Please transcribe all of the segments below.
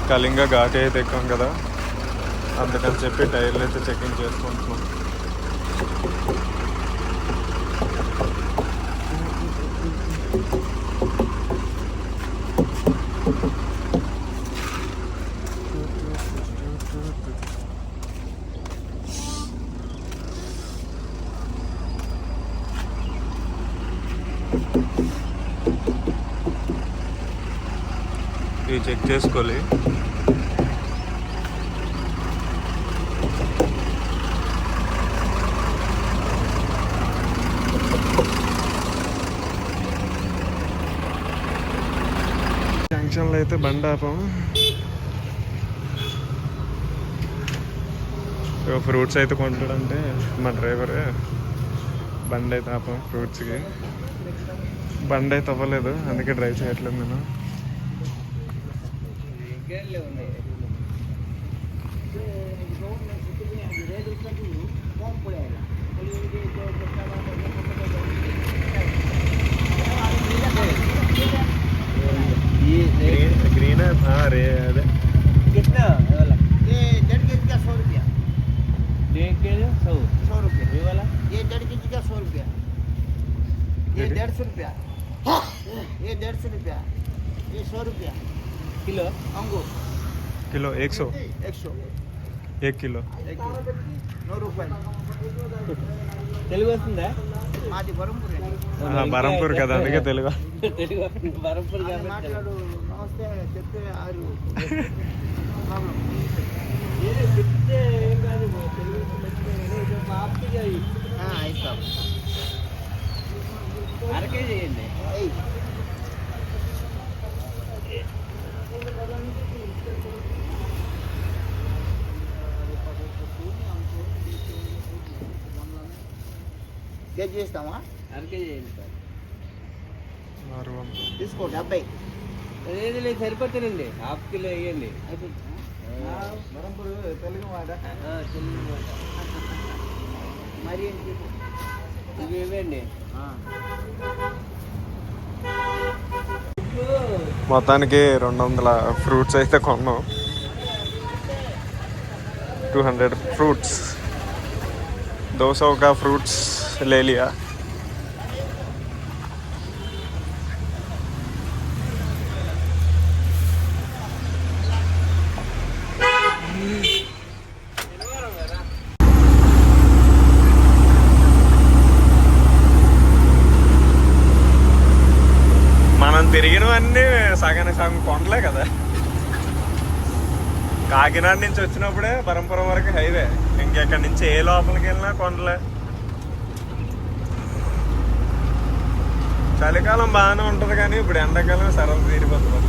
కళింగ ఘాటి అయితే ఎక్కాం కదా, అందుకని చెప్పి టైర్లు అయితే చెకింగ్ చేసుకుంటున్నాం. ఇవి చెక్ చేసుకోవాలి. జంక్షన్లో అయితే బండి ఆపాం. ఫ్రూట్స్ అయితే కొంటాడంటే మా డ్రైవర్ బండి అయితే ఆపాం. ఫ్రూట్స్కి బండి అయితే అవ్వలేదు, అందుకే డ్రైవ్ చేయట్లేదు నేను. ग्रीन है हाँ रे अरे कितना वाला ये 1.5 kg का 100 रुपया 1.5 kg 100 रुपया ये वाला ये 1.5 kg का 100 रुपया ये 150 रुपया ये 150 रुपया ये 100 रुपया किलो अंगूर किलो 100 1 किलो 100 रुपये తెలుగు వస్తుందా? మాది బరంపూర్ కదా, అందుకే తెలుగు. బరంపూర్ మాట్లాడు. నమస్తే చెప్తే ఆరు చెప్తే ఏం కాదు, అరకే చేయండి. కేజీ చేస్తామా? అరకే చేయండి సార్. తీసుకో 70. ఏది లేదు సరిపోతానండి, హాఫ్ కిలో వేయండి. బరంపూర్ తెలుగు మాట మరి ఇవి ఇవ్వండి. మొత్తానికి 200 ఫ్రూట్స్ అయితే కొన్నాం. 200 फ्रूट्स 200 का फ्रूट्स ले लिया. మనం తిరిగినవన్నీ సగానికి సగం కొండలే కదా. కాకినాడ నుంచి వచ్చినప్పుడే బరంపురం వరకు హైవే, ఇంకెక్కడి నుంచి ఏ లోపలికి వెళ్ళినా కొండలే. చలికాలం బాగానే ఉంటుంది కానీ ఇప్పుడు ఎండాకాలం సరళ తీరిపోతుంది.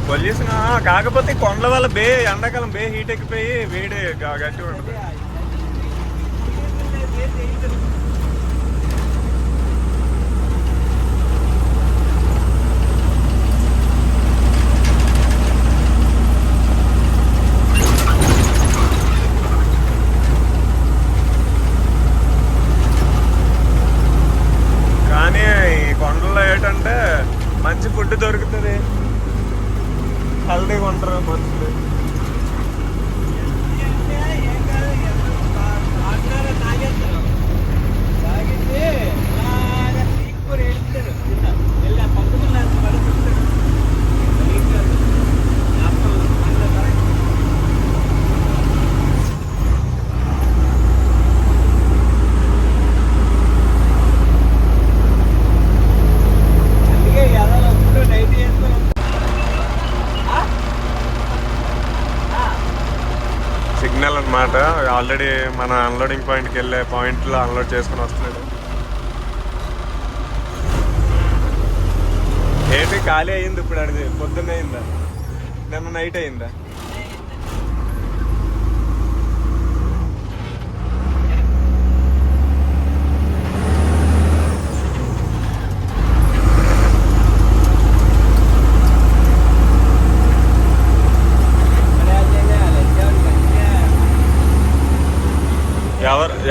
పొల్యూషన్ కాకపోతే కొండల వల్ల ఎండాకాలం హీట్ ఎక్కిపోయి వేడి గట్టి ఉంటుంది. కానీ ఈ కొండల్లో ఏంటంటే మంచి ఫుడ్ దొరుకుతుంది, హెల్తీగా ఉంటారు మనుషులు. సిగ్నల్ అన్నమాట. ఆల్రెడీ మన అన్లోడింగ్ పాయింట్కి వెళ్ళే పాయింట్లో అన్లోడ్ చేసుకుని వస్తున్నాడు. ఏంటి ఖాళీ అయింది ఇప్పుడు? అడిగి పొద్దున్నే అయిందా, నిన్న నైట్ అయిందా?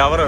ఎవరు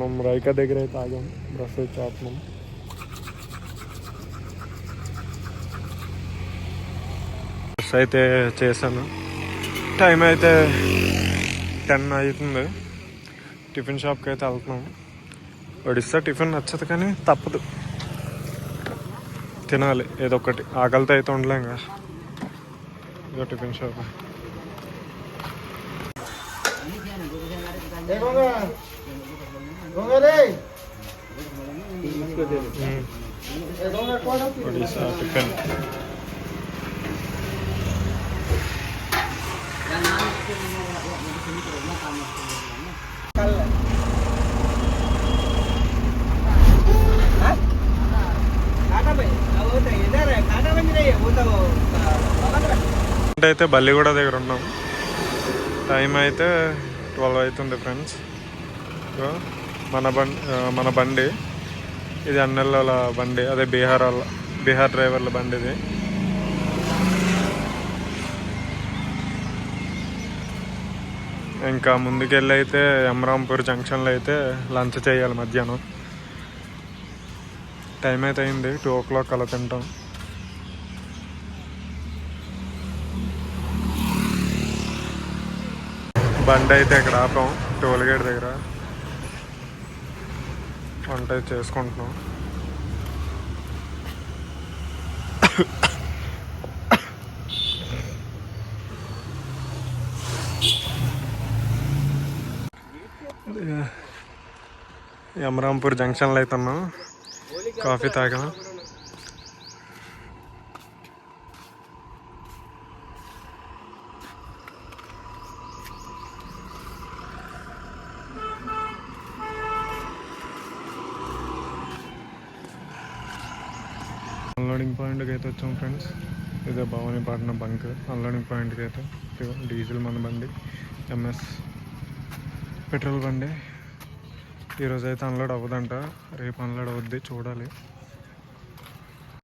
మనం రైకా దగ్గర అయితే ఆగాం, బస్ అయితే ఆపున్నాం. బస్ అయితే చేశాను. టైం అయితే 10 అవుతుంది. టిఫిన్ షాప్కి అయితే వెళ్తున్నాం. వడిస్తా టిఫిన్ నచ్చదు కానీ తప్పదు, తినాలి ఏదో ఒకటి. ఆకలితో అయితే ఉండలేం కదా. ఇదో టిఫిన్ షాప్. ఒడిశా టిఫిన్. అయితే బల్లిగూడ దగ్గర ఉన్నాం. టైం అయితే 12 అవుతుంది ఫ్రెండ్స్. మన బండి ఇది అన్నెళ్ళ బండి, అదే బీహార్ డ్రైవర్ల బండి ఇది. ఇంకా ముందుకెళ్ళి అయితే యమరాంపూర్ జంక్షన్లో అయితే లంచ్ చేయాలి మధ్యాహ్నం. టైం అయితే అయింది 2 o'clock అలా తింటాం. బండి అయితే ఇక్కడ ఆపాం టోల్ గేట్ దగ్గర. వంట అయితే చేసుకుంటున్నాం. యమరాంపూర్ జంక్షన్లో అయితే ఉన్నాం. కాఫీ తాగాం. అన్లోడింగ్ పాయింట్కి అయితే వచ్చాం ఫ్రెండ్స్. ఇదే భవానీపట్నం బంక్. అన్లోడింగ్ పాయింట్కి అయితే డీజిల్ మన బండి, ఎంఎస్ పెట్రోల్ బండి. ఈరోజు అయితే అన్లోడ్ అవ్వదంట, రేపు అన్లోడ్ అవుద్ది, చూడాలి.